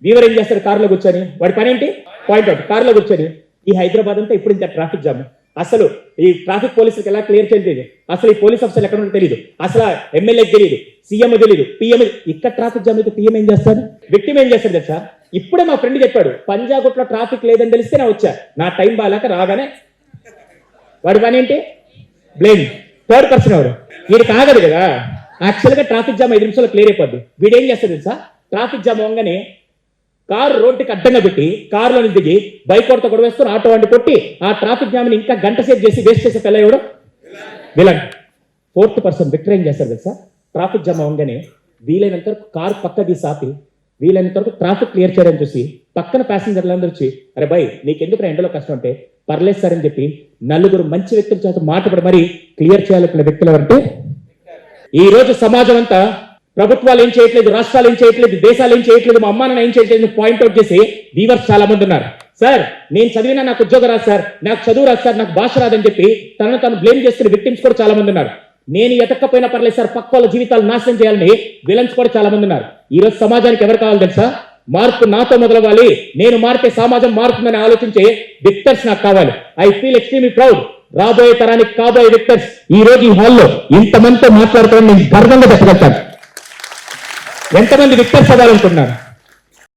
Weaver ఏం చేస్తాడు కారులో కూర్చొని, వాడి పని ఏంటి పాయింట్అవుట్, కారులో కూర్చొని. ఈ హైదరాబాద్ అంతా ఇప్పుడు ఇంత ట్రాఫిక్ జామ్, అసలు ఈ ట్రాఫిక్ పోలీసులకు ఎలా క్లియర్ చేయలేదు, అసలు ఈ పోలీస్ ఆఫీసర్లు ఎక్కడ తెలియదు, అసలు ఎమ్మెల్యేకి తెలియదు, సీఎం తెలియదు, పిఎం. ఇక్కడ ట్రాఫిక్ జామ్ అయితే పిఎం ఏం చేస్తారు, విక్టిమ్ ఏం చేస్తారు తెలుసా? ఇప్పుడే మా ఫ్రెండ్ చెప్పాడు, పంజాగుట్లో ట్రాఫిక్ లేదని తెలిస్తే నా వచ్చా, నా టైం బాగాలేక రాగానే. వాడి పని ఏంటి, బ్లేమ్. థర్డ్ పర్సన్ ఎవరు, వీడు కాగదు కదా. యాక్చువల్గా ట్రాఫిక్ జామ్ 5 నిమిషాలు క్లియర్ అయిపోద్ది. వీడు ఏం చేస్తాడు తెలుసా, ట్రాఫిక్ జామ్ అవగానే కారు రోడ్డుకి అడ్డంగా పెట్టి కారులో దిగి బైక్ కొడత కూడా వేసుకొని ఆటో వండి కొట్టి ఆ ట్రాఫిక్ జామ్ని ఇంకా గంట సేపు చేసి వేస్ట్ చేసే పిల్ల ఎవడు, విలన్. ఫోర్త్ పర్సన్ విక్టర్ ఏం చేస్తారు తెలుసా, ట్రాఫిక్ జామ్ అవగానే వీలైనంత వరకు కారు పక్క తీసి ఆపి వీలైనంత వరకు ట్రాఫిక్ క్లియర్ చేయడం చూసి పక్కన ప్యాసింజర్లు అందరూ వచ్చి, అరే బై నీకెందుకు ఎండలో కష్టం అంటే, పర్లేదు సార్ అని చెప్పి నలుగురు మంచి వ్యక్తుల చేత మాట్లాడి మరి క్లియర్ చేయాలనుకున్న వ్యక్తులు ఎవరంటే. ఈ రోజు సమాజం అంతా ప్రభుత్వాలు ఏం చేయట్లేదు, రాష్ట్రాలు ఏం చేయట్లేదు, దేశాలు ఏం చేయట్లేదు, మా అమ్మానాన్న ఏం చేయట్లేదు పాయింట్అవుట్ చేసి వీవర్స్ చాలా మంది ఉన్నారు. సార్ నేను చదివినా నాకు ఉద్యోగం రాదు సార్, నాకు చదువు రాదు సార్, నాకు భాష రాదని చెప్పి తనను తను బ్లేమ్ చేస్తున్న విక్టిమ్స్ కూడా చాలా మంది ఉన్నారు. నేను ఎతక్కపోయినా పర్లేదు సార్, పక్క వాళ్ళ జీవితాలు నాశనం చేయాలని విలన్స్ కూడా చాలా మంది ఉన్నారు. ఈ రోజు సమాజానికి ఎవరు కావాలి తెలుసా, మార్పు నాతో మొదలవ్వాలి, నేను మారితే సమాజం మారుతుందని ఆలోచించే విక్టర్స్ నాకు కావాలి. I feel extremely proud. రాబోయే తరానికి కాబోయే విక్టర్స్ ఈ రోజు ఈ హాల్లో ఇంతమందితో మాట్లాడుతానని నేను గర్వంగా చెప్పగలుగుతాను. ఎంతమంది విక్టర్స్ అవ్వాలనుకుంటున్నారు?